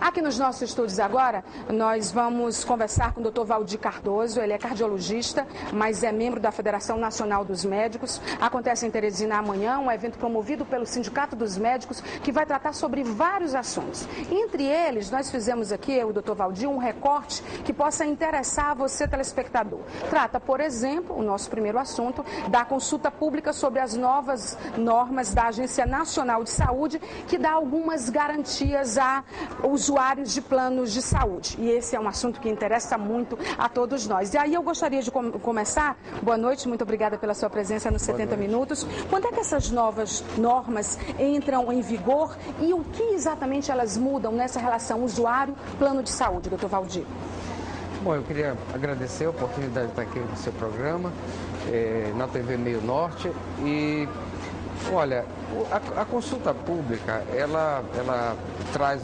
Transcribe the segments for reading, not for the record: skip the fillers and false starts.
Aqui nos nossos estúdios agora, nós vamos conversar com o Dr. Valdir Cardoso. Ele é cardiologista, mas é membro da Federação Nacional dos Médicos. Acontece em Teresina amanhã, um evento promovido pelo Sindicato dos Médicos, que vai tratar sobre vários assuntos. Entre eles, nós fizemos aqui, eu e o Dr. Valdir, um recorte que possa interessar você, telespectador. Trata, por exemplo, o nosso primeiro assunto, da consulta pública sobre as novas normas da Agência Nacional de Saúde, que dá algumas garantias a usuários de planos de saúde. E esse é um assunto que interessa muito a todos nós. E aí eu gostaria de começar. Boa noite, muito obrigada pela sua presença nos 70 minutos. Quando é que essas novas normas entram em vigor e o que exatamente elas mudam nessa relação usuário-plano de saúde, doutor Valdir? Bom, eu queria agradecer a oportunidade de estar aqui no seu programa, na TV Meio Norte. E, olha, a consulta pública, ela traz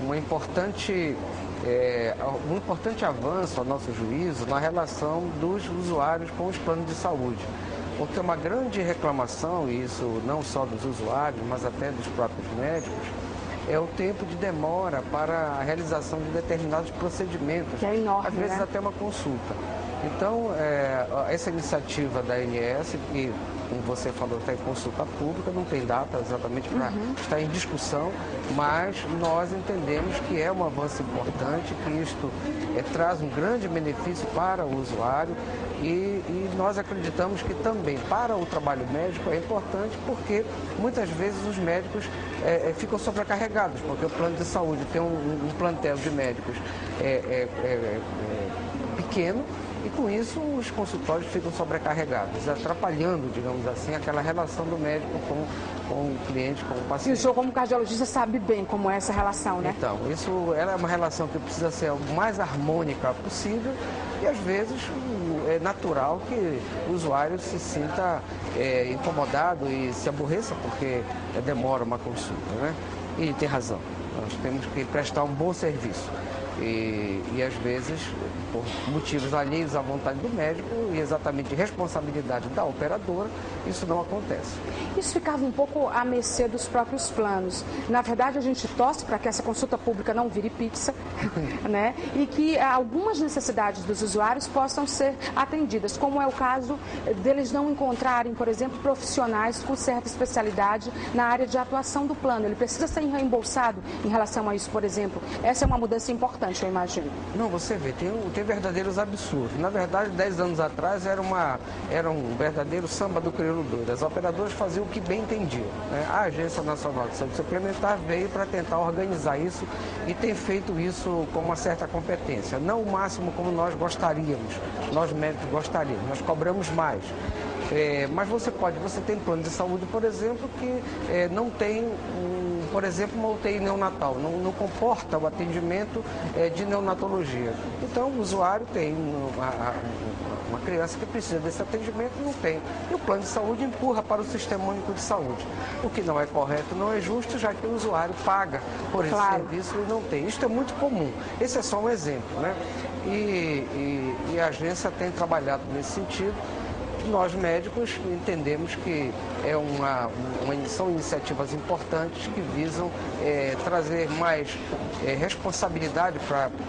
um importante avanço, a nosso juízo, na relação dos usuários com os planos de saúde. Porque uma grande reclamação, e isso não só dos usuários, mas até dos próprios médicos, é o tempo de demora para a realização de determinados procedimentos, que é enorme, às vezes né? até uma consulta. Então, essa iniciativa da ANS, que, como você falou, está em consulta pública, não tem data exatamente para estar em discussão, mas nós entendemos que é um avanço importante, que isto traz um grande benefício para o usuário e nós acreditamos que também para o trabalho médico é importante, porque muitas vezes os médicos ficam sobrecarregados, porque o plano de saúde tem um plantel de médicos pequeno, e com isso os consultórios ficam sobrecarregados, atrapalhando, digamos assim, aquela relação do médico com o cliente, com o paciente. E o senhor, como cardiologista, sabe bem como é essa relação, né? Então, ela é uma relação que precisa ser o mais harmônica possível e às vezes é natural que o usuário se sinta incomodado e se aborreça porque demora uma consulta, né? E tem razão, nós temos que prestar um bom serviço. E às vezes, por motivos alheios à vontade do médico e exatamente de responsabilidade da operadora, isso não acontece. Isso ficava um pouco à mercê dos próprios planos. Na verdade, a gente torce para que essa consulta pública não vire pizza, né? E que algumas necessidades dos usuários possam ser atendidas, como é o caso deles não encontrarem, por exemplo, profissionais com certa especialidade na área de atuação do plano. Ele precisa ser reembolsado em relação a isso, por exemplo. Essa é uma mudança importante, eu imagino. Não, você vê, tem verdadeiros absurdos. Na verdade, 10 anos atrás era um verdadeiro samba do crioulo doido. As operadoras faziam o que bem entendiam, né? A Agência Nacional de Saúde Suplementar veio para tentar organizar isso e tem feito isso com uma certa competência. Não o máximo como nós gostaríamos, nós médicos gostaríamos, nós cobramos mais. Mas você tem plano de saúde, por exemplo, que não tem, por exemplo, uma UTI neonatal, não comporta o atendimento de neonatologia. Então, o usuário tem uma criança que precisa desse atendimento, não tem. E o plano de saúde empurra para o Sistema Único de Saúde, o que não é correto, não é justo, já que o usuário paga por esse serviço e não tem. Isso é muito comum. Esse é só um exemplo, né? E a agência tem trabalhado nesse sentido. Nós médicos entendemos que são iniciativas importantes que visam trazer mais responsabilidade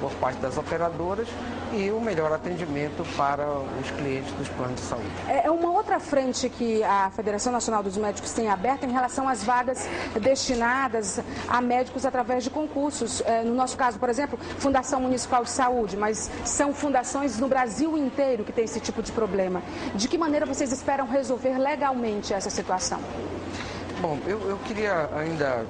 por parte das operadoras e um melhor atendimento para os clientes dos planos de saúde. É uma outra frente que a Federação Nacional dos Médicos tem aberta em relação às vagas destinadas a médicos através de concursos. No nosso caso, por exemplo, Fundação Municipal de Saúde, mas são fundações no Brasil inteiro que tem esse tipo de problema. De que maneira vocês esperam resolver legalmente essa situação? Bom, eu queria ainda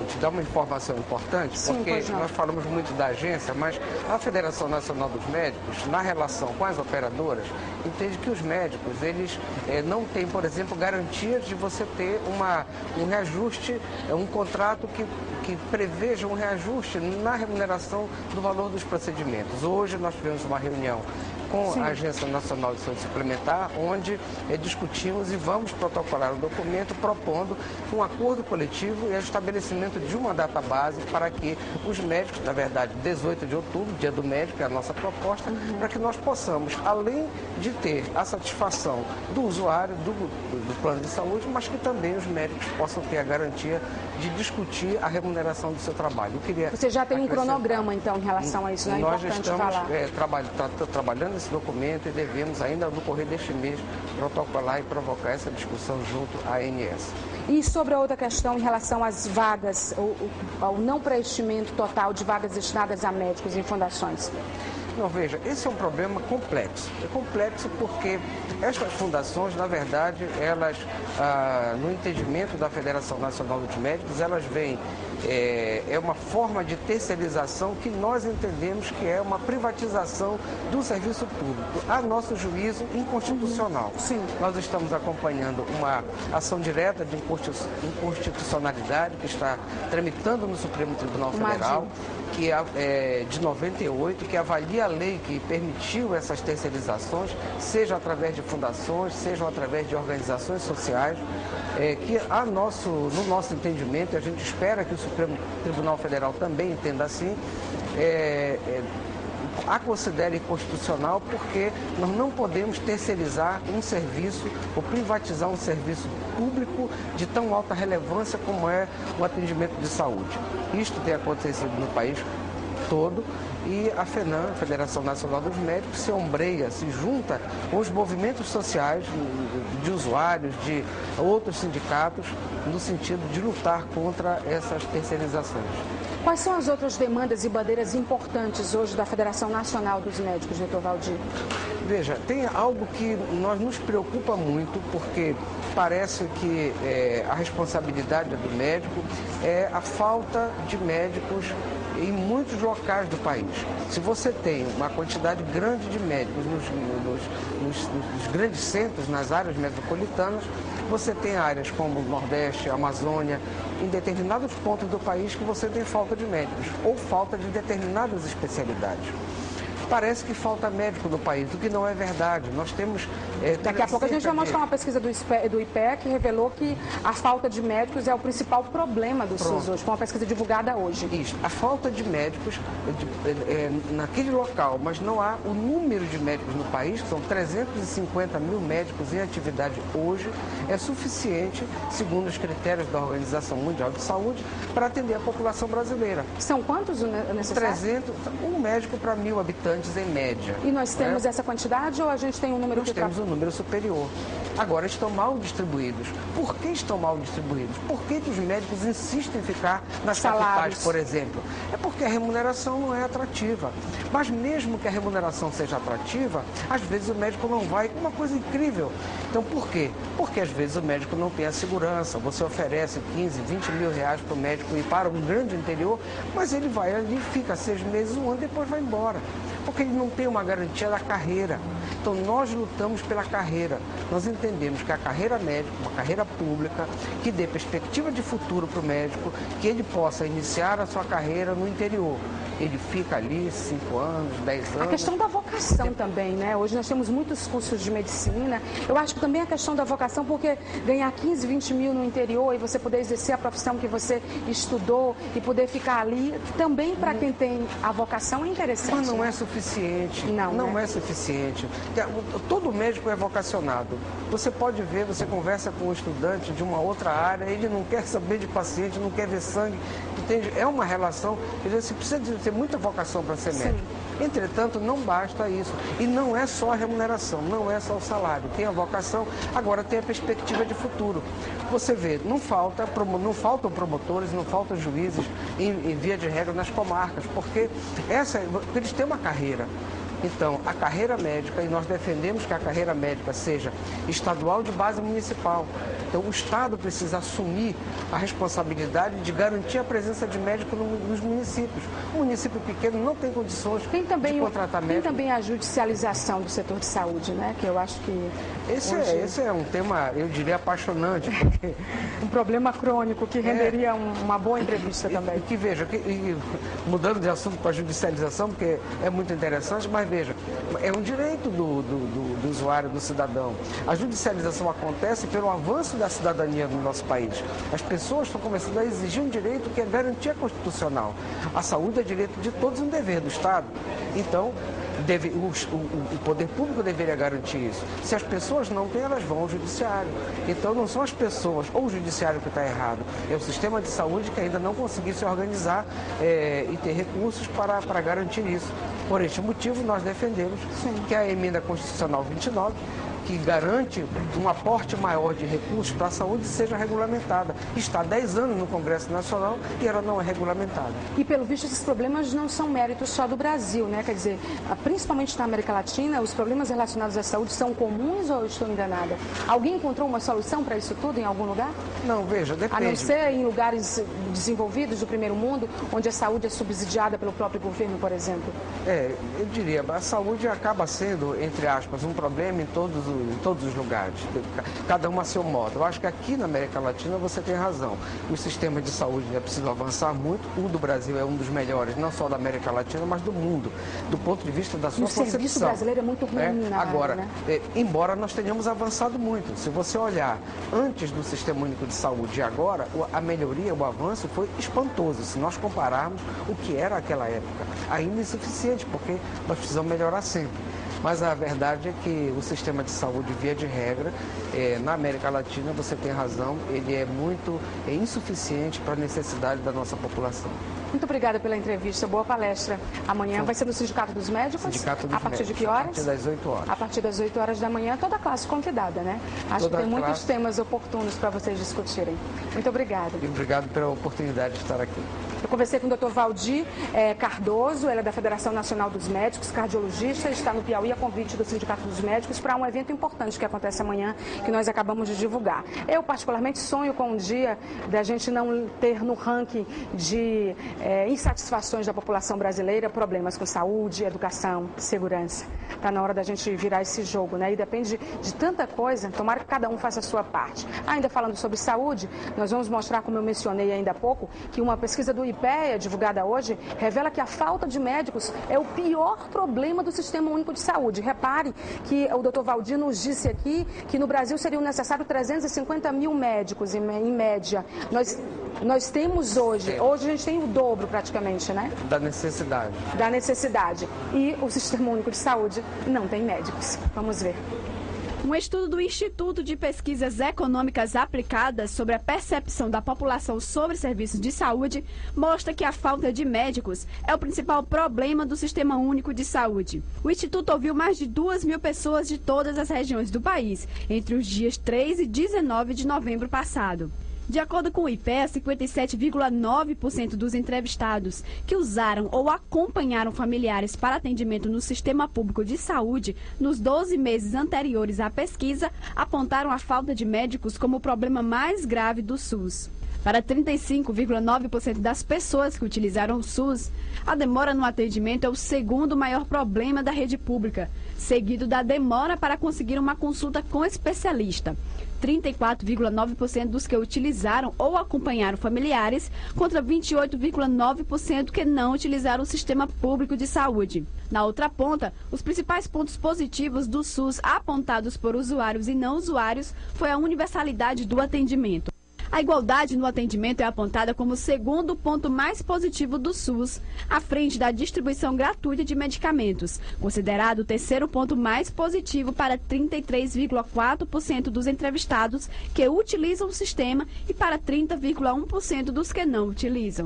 te dar uma informação importante, porque nós falamos muito da agência, mas a Federação Nacional dos Médicos, na relação com as operadoras, entende que os médicos, eles não têm, por exemplo, garantias de você ter um reajuste, um contrato que preveja um reajuste na remuneração do valor dos procedimentos. Hoje nós tivemos uma reunião com Sim. a Agência Nacional de Saúde Suplementar, onde discutimos e vamos protocolar um documento propondo um acordo coletivo e o estabelecimento de uma data base para que os médicos, na verdade, 18 de outubro, dia do médico, é a nossa proposta, para que nós possamos, além de ter a satisfação do usuário, do plano de saúde, mas que também os médicos possam ter a garantia de discutir a remuneração do seu trabalho. Você já tem um cronograma, então, em relação a isso, não é importante falar? Nós estamos trabalhando esse documento e devemos, ainda no correr deste mês, protocolar e provocar essa discussão junto à ANS. E sobre a outra questão em relação às vagas, ao não preenchimento total de vagas destinadas a médicos em fundações? Não, veja, esse é um problema complexo. É complexo porque estas fundações, na verdade, elas, no entendimento da Federação Nacional dos Médicos, elas vêm, é uma forma de terceirização que nós entendemos que é uma privatização do serviço público, a nosso juízo inconstitucional. Sim. Nós estamos acompanhando uma ação direta de inconstitucionalidade que está tramitando no Supremo Tribunal Federal, que é de 98, que avalia a lei que permitiu essas terceirizações, seja através de fundações, seja através de organizações sociais, que no nosso entendimento, a gente espera que o Supremo Tribunal Federal também entenda assim, a considera inconstitucional porque nós não podemos terceirizar um serviço ou privatizar um serviço público de tão alta relevância como é o atendimento de saúde. Isto tem acontecido no país todo e a FENAM, Federação Nacional dos Médicos, se ombreia, se junta com os movimentos sociais de usuários, de outros sindicatos, no sentido de lutar contra essas terceirizações. Quais são as outras demandas e bandeiras importantes hoje da Federação Nacional dos Médicos, doutor Valdir? Veja, tem algo que nos preocupa muito, porque parece que a responsabilidade do médico é a falta de médicos em muitos locais do país. Se você tem uma quantidade grande de médicos nos grandes centros, nas áreas metropolitanas, você tem áreas como o Nordeste, a Amazônia, em determinados pontos do país que você tem falta de médicos ou falta de determinadas especialidades. Parece que falta médico no país, o que não é verdade. Nós temos... Daqui a pouco a gente vai mostrar uma pesquisa do IPEA que revelou que a falta de médicos é o principal problema do SUS hoje. Foi uma pesquisa divulgada hoje. Isso. A falta de médicos naquele local, mas não há o número de médicos no país, que são 350 mil médicos em atividade hoje, é suficiente, segundo os critérios da Organização Mundial de Saúde, para atender a população brasileira. São quantos necessários? 300, um médico para 1.000 habitantes em média. E nós temos essa quantidade ou a gente tem um número Nós temos um número superior. Agora, estão mal distribuídos. Por que estão mal distribuídos? Por que os médicos insistem em ficar nas capitais, por exemplo? É porque a remuneração não é atrativa. Mas mesmo que a remuneração seja atrativa, às vezes o médico não vai. Uma coisa incrível. Então, por quê? Porque às vezes o médico não tem a segurança. Você oferece 15, 20 mil reais para o médico ir para um grande interior, mas ele vai ali, fica 6 meses, um ano, depois vai embora. Porque ele não tem uma garantia da carreira. Então, nós lutamos pela carreira. Nós entendemos que a carreira médica, uma carreira pública, que dê perspectiva de futuro para o médico, que ele possa iniciar a sua carreira no interior. Ele fica ali 5 anos, 10 anos. A questão da vocação também, né? Hoje nós temos muitos cursos de medicina. Eu acho que também a questão da vocação, porque ganhar 15, 20 mil no interior e você poder exercer a profissão que você estudou e poder ficar ali, também para quem tem a vocação é interessante. Mas não é suficiente. Não é suficiente. Todo médico é vocacionado. Você pode ver, você conversa com um estudante de uma outra área, ele não quer saber de paciente, não quer ver sangue. Entende? É uma relação, você precisa ter muita vocação para ser médico. Entretanto, não basta isso. E não é só a remuneração, não é só o salário. Tem a vocação, agora tem a perspectiva de futuro. Você vê, não faltam promotores, não faltam juízes em via de regra nas comarcas, porque eles têm uma carreira. Então, a carreira médica, e nós defendemos que a carreira médica seja estadual de base municipal. Então, o Estado precisa assumir a responsabilidade de garantir a presença de médico nos municípios. O município pequeno não tem condições de contratar médico. Tem também a judicialização do setor de saúde, né? Que eu acho que... Esse é um tema, eu diria, apaixonante. Porque... um problema crônico que renderia uma boa entrevista também. Veja, mudando de assunto para a judicialização, porque é muito interessante, mas veja, é um direito do usuário, do cidadão. A judicialização acontece pelo avanço da cidadania no nosso país. As pessoas estão começando a exigir um direito que é garantia constitucional. A saúde é direito de todos e um dever do Estado. Então, o poder público deveria garantir isso. Se as pessoas não têm, elas vão ao judiciário. Então não são as pessoas ou o judiciário que está errado, é o sistema de saúde que ainda não conseguiu se organizar e ter recursos para garantir isso. Por este motivo, nós defendemos que a emenda constitucional 29, que garante um aporte maior de recursos para a saúde, seja regulamentada. Está há 10 anos no Congresso Nacional e ela não é regulamentada. E, pelo visto, esses problemas não são méritos só do Brasil, né? Quer dizer, principalmente na América Latina, os problemas relacionados à saúde são comuns ou eu estou enganada? Alguém encontrou uma solução para isso tudo em algum lugar? Não, veja, depende. A não ser em lugares desenvolvidos do primeiro mundo, onde a saúde é subsidiada pelo próprio governo, por exemplo? Eu diria, a saúde acaba sendo, entre aspas, um problema em todos os lugares, cada um a seu modo. Eu acho que aqui na América Latina você tem razão. Os sistemas de saúde é preciso avançar muito. O do Brasil é um dos melhores, não só da América Latina, mas do mundo, do ponto de vista da sua concepção. O serviço brasileiro é muito ruim na Agora, área, né? Embora nós tenhamos avançado muito, se você olhar antes do Sistema Único de Saúde e agora, a melhoria, o avanço foi espantoso. Se nós compararmos o que era aquela época, ainda insuficiente, porque nós precisamos melhorar sempre. Mas a verdade é que o sistema de saúde, via de regra, na América Latina, você tem razão, ele é muito insuficiente para a necessidade da nossa população. Muito obrigada pela entrevista, boa palestra. Amanhã vai ser no Sindicato dos Médicos? Sindicato dos A partir Médicos, de que horas? A partir das 8 horas. A partir das 8 horas da manhã, toda a classe convidada, né? Acho que tem muitos temas oportunos para vocês discutirem. Muito obrigada. E obrigado pela oportunidade de estar aqui. Eu conversei com o Dr. Valdir Cardoso, ele é da Federação Nacional dos Médicos, cardiologista, está no Piauí a convite do Sindicato dos Médicos para um evento importante que acontece amanhã, que nós acabamos de divulgar. Eu, particularmente, sonho com um dia da gente não ter no ranking de insatisfações da população brasileira problemas com saúde, educação, segurança. Está na hora da gente virar esse jogo, né? E depende de tanta coisa, tomara que cada um faça a sua parte. Ainda falando sobre saúde, nós vamos mostrar, como eu mencionei ainda há pouco, que uma pesquisa do IPEA, divulgada hoje, revela que a falta de médicos é o pior problema do Sistema Único de Saúde. Repare que o Dr. Valdir nos disse aqui que no Brasil seriam necessários 350 mil médicos, em média. Nós temos hoje a gente tem o dobro praticamente, né? Da necessidade. Da necessidade. E o Sistema Único de Saúde não tem médicos. Vamos ver. Um estudo do Instituto de Pesquisas Econômicas Aplicadas sobre a percepção da população sobre serviços de saúde mostra que a falta de médicos é o principal problema do Sistema Único de Saúde. O Instituto ouviu mais de 2.000 pessoas de todas as regiões do país, entre os dias 3 e 19 de novembro passado. De acordo com o IPEA, 57,9% dos entrevistados que usaram ou acompanharam familiares para atendimento no Sistema Público de Saúde nos 12 meses anteriores à pesquisa apontaram a falta de médicos como o problema mais grave do SUS. Para 35,9% das pessoas que utilizaram o SUS, a demora no atendimento é o segundo maior problema da rede pública, seguido da demora para conseguir uma consulta com especialista. 34,9% dos que utilizaram ou acompanharam familiares, contra 28,9% que não utilizaram o sistema público de saúde. Na outra ponta, os principais pontos positivos do SUS apontados por usuários e não usuários foi a universalidade do atendimento. A igualdade no atendimento é apontada como o segundo ponto mais positivo do SUS, à frente da distribuição gratuita de medicamentos, considerado o terceiro ponto mais positivo para 33,4% dos entrevistados que utilizam o sistema e para 30,1% dos que não utilizam.